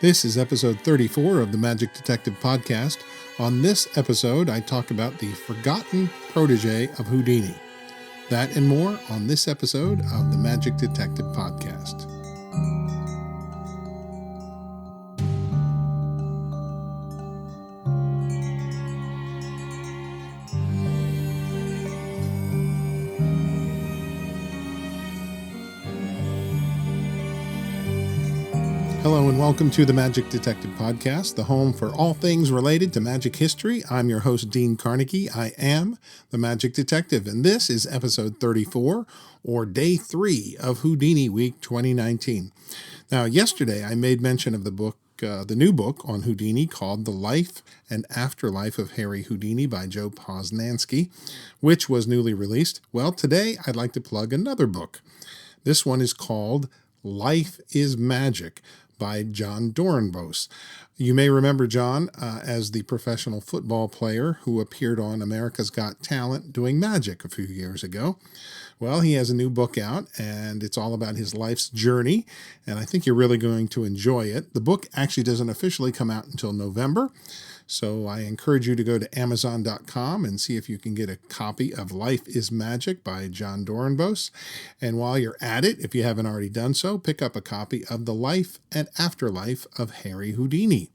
This is episode 34 of the Magic Detective Podcast. On this episode, I talk about the forgotten protege of Houdini. That and more on this episode of the Magic Detective Podcast. Hello and welcome to the Magic Detective Podcast, the home for all things related to magic history. I'm your host, Dean Carnegie. I am the Magic Detective, and this is episode 34, or day 3 of Houdini Week 2019. Now, yesterday I made mention of the book, the new book on Houdini called The Life and Afterlife of Harry Houdini by Joe Posnanski, which was newly released. Well, today I'd like to plug another book. This one is called Life is Magic by John Dorenbos. You may remember John as the professional football player who appeared on America's Got Talent doing magic a few years ago. Well, he has a new book out, and it's all about his life's journey, and I think you're really going to enjoy it. The book actually doesn't officially come out until November, so I encourage you to go to Amazon.com and see if you can get a copy of Life is Magic by John Dorenbos. And while you're at it, if you haven't already done so, pick up a copy of The Life and Afterlife of Harry Houdini.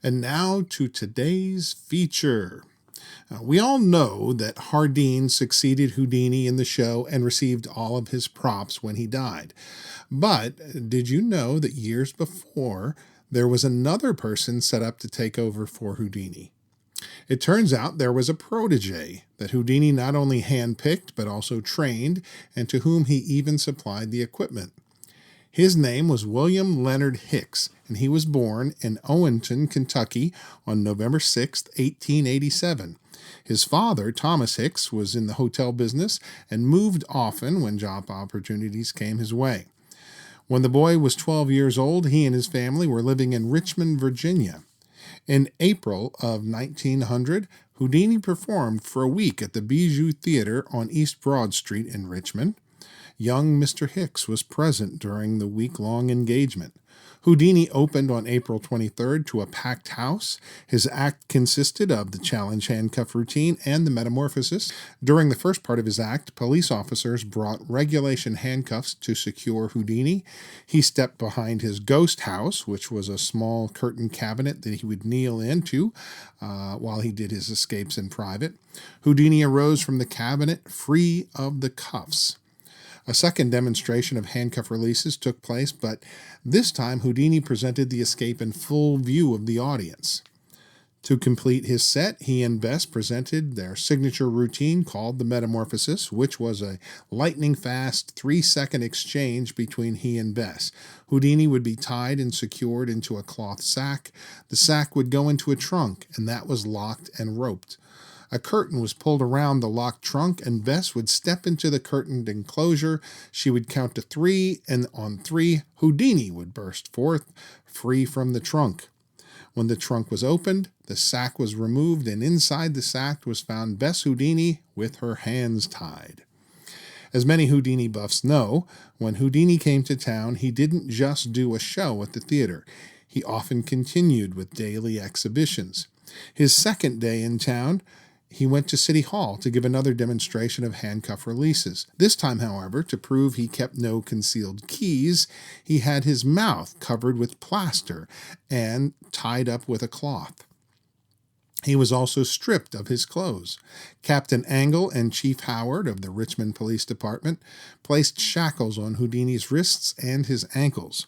And now to today's feature. We all know that Houdini succeeded Houdini in the show and received all of his props when he died. But did you know that years before, there was another person set up to take over for Houdini? It turns out there was a protege that Houdini not only handpicked but also trained, and to whom he even supplied the equipment. His name was William Leonard Hicks, and he was born in Owenton, Kentucky on November 6, 1887. His father, Thomas Hicks, was in the hotel business and moved often when job opportunities came his way. When the boy was 12 years old, he and his family were living in Richmond, Virginia. In April of 1900, Houdini performed for a week at the Bijou Theater on East Broad Street in Richmond. Young Mr. Hicks was present during the week-long engagement. Houdini opened on April 23rd to a packed house. His act consisted of the challenge handcuff routine and the metamorphosis. During the first part of his act, police officers brought regulation handcuffs to secure Houdini. He stepped behind his ghost house, which was a small curtain cabinet that he would kneel into while he did his escapes in private. Houdini arose from the cabinet free of the cuffs. A second demonstration of handcuff releases took place, but this time Houdini presented the escape in full view of the audience. To complete his set, he and Bess presented their signature routine called the Metamorphosis, which was a lightning-fast 3-second exchange between he and Bess. Houdini would be tied and secured into a cloth sack. The sack would go into a trunk, and that was locked and roped. A curtain was pulled around the locked trunk, and Bess would step into the curtained enclosure. She would count to 3, and on 3, Houdini would burst forth, free from the trunk. When the trunk was opened, the sack was removed, and inside the sack was found Bess Houdini with her hands tied. As many Houdini buffs know, when Houdini came to town, he didn't just do a show at the theater. He often continued with daily exhibitions. His second day in town, he went to City Hall to give another demonstration of handcuff releases. This time, however, to prove he kept no concealed keys, he had his mouth covered with plaster and tied up with a cloth. He was also stripped of his clothes. Captain Angle and Chief Howard of the Richmond Police Department placed shackles on Houdini's wrists and his ankles.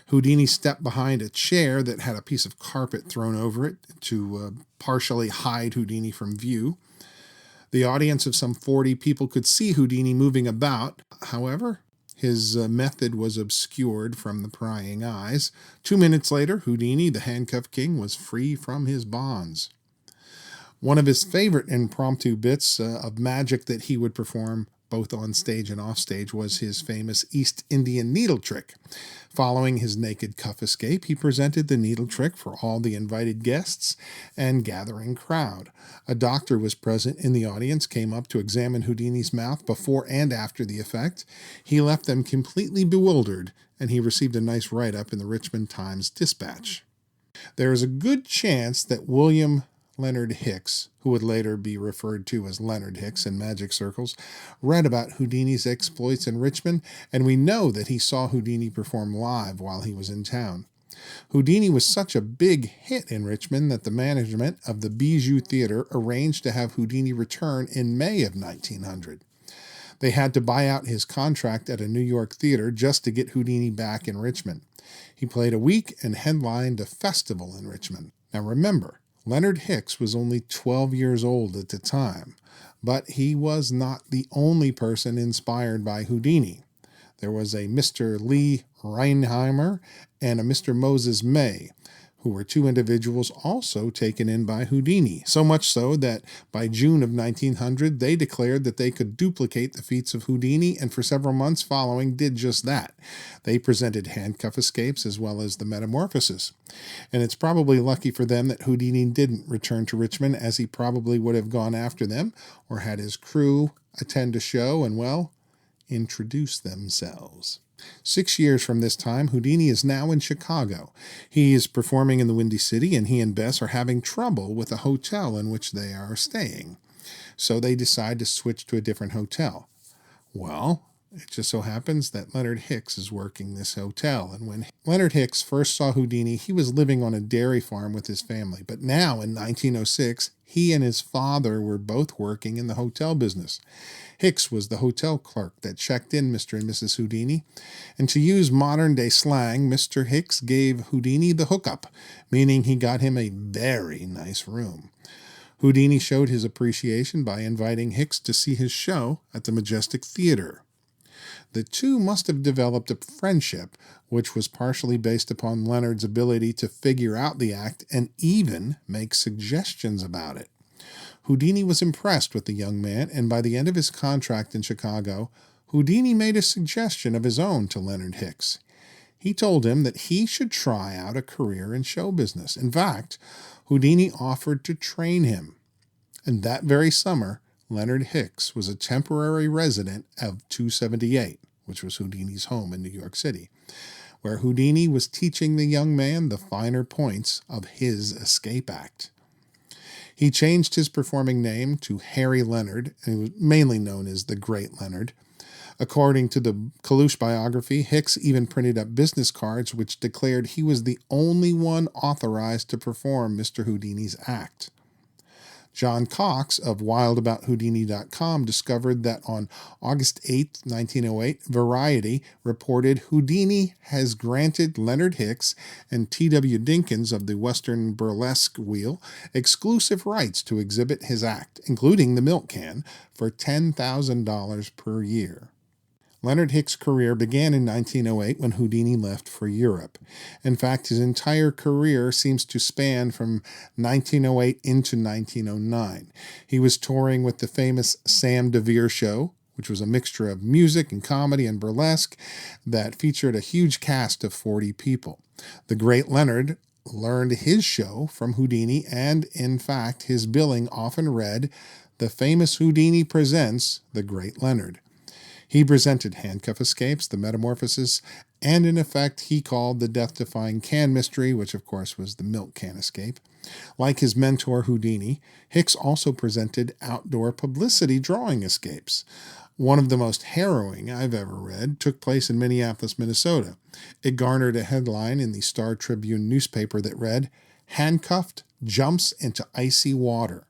Houdini stepped behind a chair that had a piece of carpet thrown over it to partially hide Houdini from view. The audience of some 40 people could see Houdini moving about. However, his method was obscured from the prying eyes. 2 minutes later, Houdini, the handcuff king, was free from his bonds. One of his favorite impromptu bits of magic that he would perform both on stage and off stage was his famous East Indian needle trick. Following his naked cuff escape, he presented the needle trick for all the invited guests and gathering crowd. A doctor was present in the audience, came up to examine Houdini's mouth before and after the effect. He left them completely bewildered and he received a nice write-up in the Richmond Times-Dispatch. There is a good chance that William Leonard Hicks, who would later be referred to as Leonard Hicks in magic circles, read about Houdini's exploits in Richmond, and we know that he saw Houdini perform live while he was in town. Houdini was such a big hit in Richmond that the management of the Bijou Theater arranged to have Houdini return in May of 1900. They had to buy out his contract at a New York theater just to get Houdini back in Richmond. He played a week and headlined a festival in Richmond. Now remember, Leonard Hicks was only 12 years old at the time, but he was not the only person inspired by Houdini. There was a Mr. Lee Reinheimer and a Mr. Moses May, who were two individuals also taken in by Houdini, so much so that by June of 1900 they declared that they could duplicate the feats of Houdini, and for several months following did just that. They presented handcuff escapes as well as the metamorphosis. And it's probably lucky for them that Houdini didn't return to Richmond, as he probably would have gone after them or had his crew attend a show and, well, introduce themselves. 6 years from this time, Houdini is now in Chicago. He is performing in the Windy City, and he and Bess are having trouble with the hotel in which they are staying. So they decide to switch to a different hotel. Well, it just so happens that Leonard Hicks is working this hotel, and when Leonard Hicks first saw Houdini, he was living on a dairy farm with his family. But now, in 1906, he and his father were both working in the hotel business. Hicks was the hotel clerk that checked in Mr. and Mrs. Houdini, and to use modern-day slang, Mr. Hicks gave Houdini the hookup, meaning he got him a very nice room. Houdini showed his appreciation by inviting Hicks to see his show at the Majestic Theater. The two must have developed a friendship, which was partially based upon Leonard's ability to figure out the act and even make suggestions about it. Houdini was impressed with the young man, and by the end of his contract in Chicago, Houdini made a suggestion of his own to Leonard Hicks. He told him that he should try out a career in show business. In fact, Houdini offered to train him. And that very summer, Leonard Hicks was a temporary resident of 278, which was Houdini's home in New York City, where Houdini was teaching the young man the finer points of his escape act. He changed his performing name to Harry Leonard, and he was mainly known as the Great Leonard. According to the Kalush biography, Hicks even printed up business cards which declared he was the only one authorized to perform Mr. Houdini's act. John Cox of wildabouthoudini.com discovered that on August 8, 1908, Variety reported Houdini has granted Leonard Hicks and T.W. Dinkins of the Western Burlesque Wheel exclusive rights to exhibit his act, including the milk can, for $10,000 per year. Leonard Hicks' career began in 1908 when Houdini left for Europe. In fact, his entire career seems to span from 1908 into 1909. He was touring with the famous Sam DeVere Show, which was a mixture of music and comedy and burlesque that featured a huge cast of 40 people. The Great Leonard learned his show from Houdini, and in fact, his billing often read, "The famous Houdini presents the Great Leonard." He presented handcuff escapes, the metamorphosis, and in effect he called the death-defying can mystery, which of course was the milk can escape. Like his mentor Houdini, Hicks also presented outdoor publicity drawing escapes. One of the most harrowing I've ever read took place in Minneapolis, Minnesota. It garnered a headline in the Star Tribune newspaper that read, "Handcuffed jumps into icy water."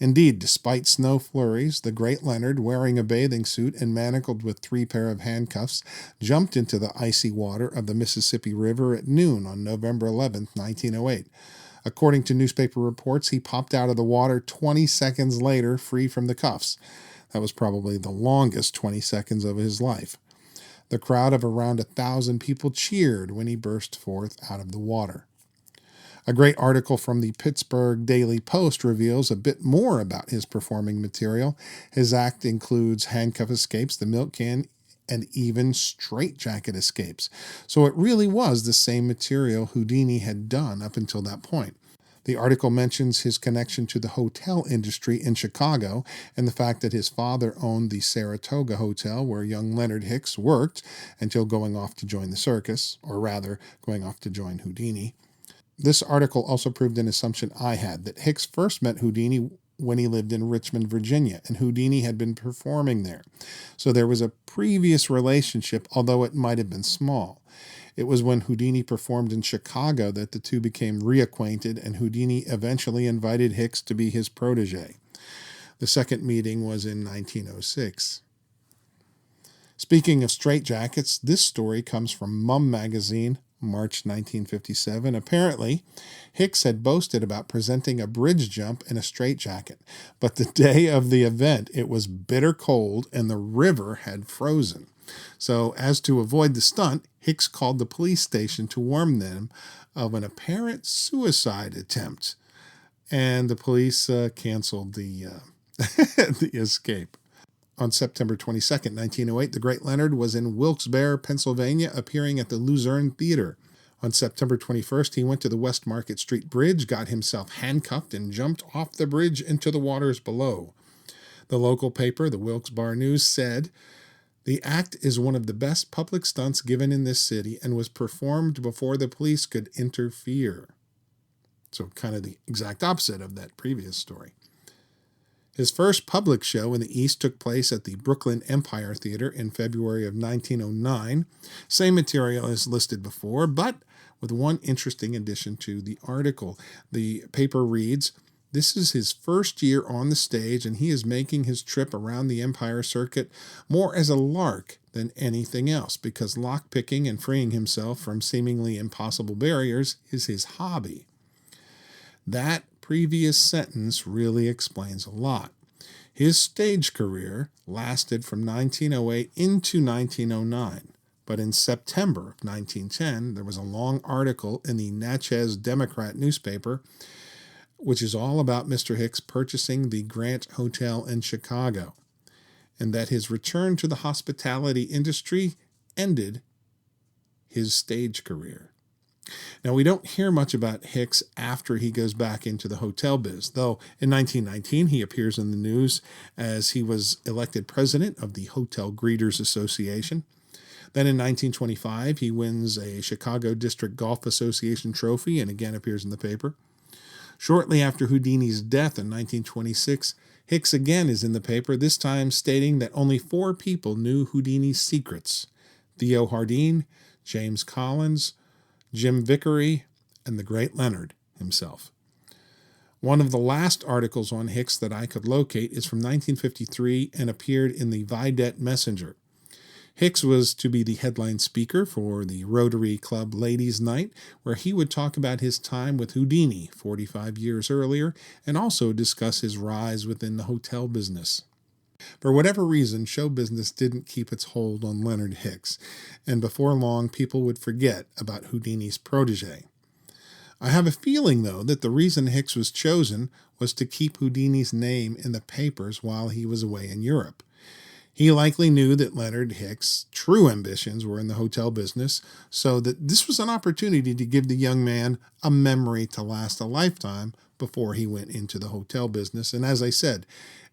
Indeed, despite snow flurries, the Great Leonard, wearing a bathing suit and manacled with 3 pairs of handcuffs, jumped into the icy water of the Mississippi River at noon on November 11, 1908. According to newspaper reports, he popped out of the water 20 seconds later, free from the cuffs. That was probably the longest 20 seconds of his life. The crowd of around 1,000 people cheered when he burst forth out of the water. A great article from the Pittsburgh Daily Post reveals a bit more about his performing material. His act includes handcuff escapes, the milk can, and even straitjacket escapes. So it really was the same material Houdini had done up until that point. The article mentions his connection to the hotel industry in Chicago and the fact that his father owned the Saratoga Hotel where young Leonard Hicks worked until going off to join the circus, or rather, going off to join Houdini. This article also proved an assumption I had, that Hicks first met Houdini when he lived in Richmond, Virginia, and Houdini had been performing there. So there was a previous relationship, although it might have been small. It was when Houdini performed in Chicago that the two became reacquainted, and Houdini eventually invited Hicks to be his protege. The second meeting was in 1906. Speaking of straitjackets, this story comes from Mum magazine, March 1957. Apparently, Hicks had boasted about presenting a bridge jump in a straitjacket, but the day of the event it was bitter cold and the river had frozen. So, as to avoid the stunt, Hicks called the police station to warn them of an apparent suicide attempt, and the police canceled the the escape. On September 22, 1908, the great Leonard was in Wilkes-Barre, Pennsylvania, appearing at the Luzerne Theater. On September 21st, he went to the West Market Street Bridge, got himself handcuffed, and jumped off the bridge into the waters below. The local paper, the Wilkes-Barre News, said, "The act is one of the best public stunts given in this city and was performed before the police could interfere." So kind of the exact opposite of that previous story. His first public show in the East took place at the Brooklyn Empire Theater in February of 1909. Same material as listed before, but with one interesting addition to the article. The paper reads, "This is his first year on the stage, and he is making his trip around the Empire Circuit more as a lark than anything else, because lockpicking and freeing himself from seemingly impossible barriers is his hobby." That previous sentence really explains a lot. His stage career lasted from 1908 into 1909, but in September of 1910, there was a long article in the Natchez Democrat newspaper, which is all about Mr. Hicks purchasing the Grant Hotel in Chicago, and that his return to the hospitality industry ended his stage career. Now, we don't hear much about Hicks after he goes back into the hotel biz, though in 1919 he appears in the news as he was elected president of the Hotel Greeters Association. Then in 1925 he wins a Chicago District Golf Association trophy and again appears in the paper. Shortly after Houdini's death in 1926, Hicks again is in the paper, this time stating that only 4 people knew Houdini's secrets: Theo Hardin, James Collins, Jim Vickery, and the great Leonard himself. One of the last articles on Hicks that I could locate is from 1953 and appeared in the Vidette Messenger. Hicks was to be the headline speaker for the Rotary Club Ladies' Night, where he would talk about his time with Houdini 45 years earlier and also discuss his rise within the hotel business. For whatever reason, show business didn't keep its hold on Leonard Hicks, and before long people would forget about Houdini's protege. I have a feeling, though, that the reason Hicks was chosen was to keep Houdini's name in the papers while he was away in Europe. He likely knew that Leonard Hicks' true ambitions were in the hotel business, so that this was an opportunity to give the young man a memory to last a lifetime before he went into the hotel business. And as I said,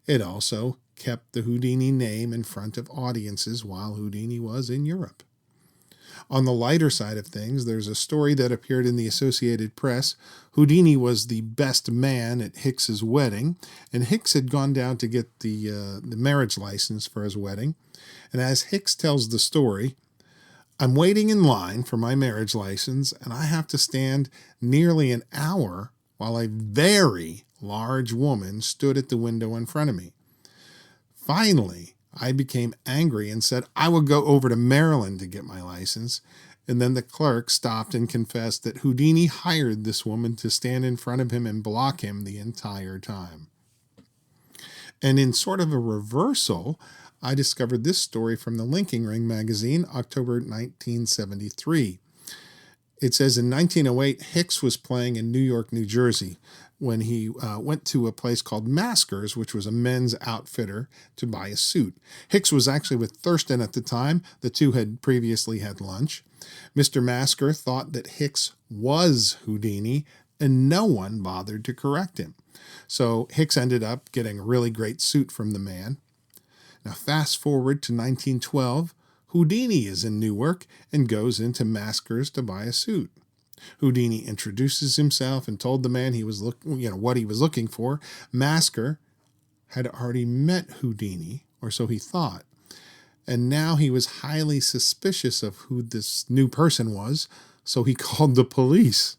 it also kept the Houdini name in front of audiences while Houdini was in Europe. On the lighter side of things, there's a story that appeared in the Associated Press. Houdini was the best man at Hicks's wedding, and Hicks had gone down to get the marriage license for his wedding. And as Hicks tells the story, "I'm waiting in line for my marriage license, and I have to stand nearly an hour while a very large woman stood at the window in front of me. Finally, I became angry and said I would go over to Maryland to get my license, and then the clerk stopped and confessed that Houdini hired this woman to stand in front of him and block him the entire time." And in sort of a reversal, I discovered this story from the Linking Ring magazine, October 1973. It says in 1908, Hicks was playing in New York, New Jersey, when he went to a place called Masker's, which was a men's outfitter, to buy a suit. Hicks was actually with Thurston at the time. The two had previously had lunch. Mr. Masker thought that Hicks was Houdini and no one bothered to correct him. So Hicks ended up getting a really great suit from the man. Now fast forward to 1912, Houdini is in Newark and goes into Masker's to buy a suit. Houdini introduces himself and told the man what he was looking for. Masker had already met Houdini, or so he thought, and now he was highly suspicious of who this new person was, so he called the police.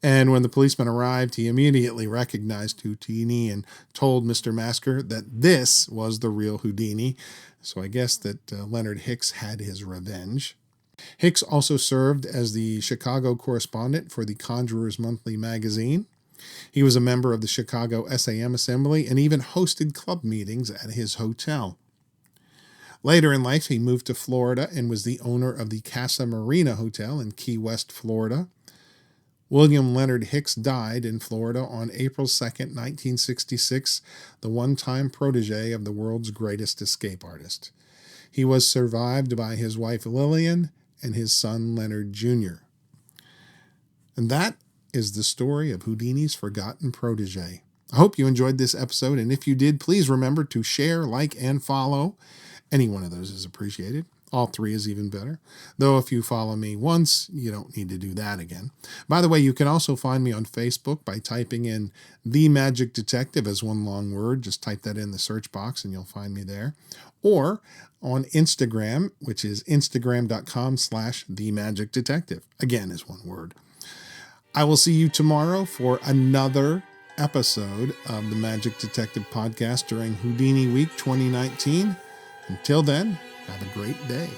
And when the policeman arrived, he immediately recognized Houdini and told Mr. Masker that this was the real Houdini. So I guess that Leonard Hicks had his revenge. Hicks also served as the Chicago correspondent for the Conjurer's Monthly magazine. He was a member of the Chicago SAM Assembly and even hosted club meetings at his hotel. Later in life, he moved to Florida and was the owner of the Casa Marina Hotel in Key West, Florida. William Leonard Hicks died in Florida on April 2nd, 1966, the one-time protege of the world's greatest escape artist. He was survived by his wife Lillian and his son Leonard Jr. And that is the story of Houdini's forgotten protege. I hope you enjoyed this episode, and if you did, please remember to share, like, and follow. Any one of those is appreciated. All three is even better. Though if you follow me once, you don't need to do that again. By the way, you can also find me on Facebook by typing in The Magic Detective as one long word. Just type that in the search box and you'll find me there. Or on Instagram, which is instagram.com/TheMagicDetective. Again, is one word. I will see you tomorrow for another episode of the Magic Detective Podcast during Houdini Week 2019. Until then, have a great day.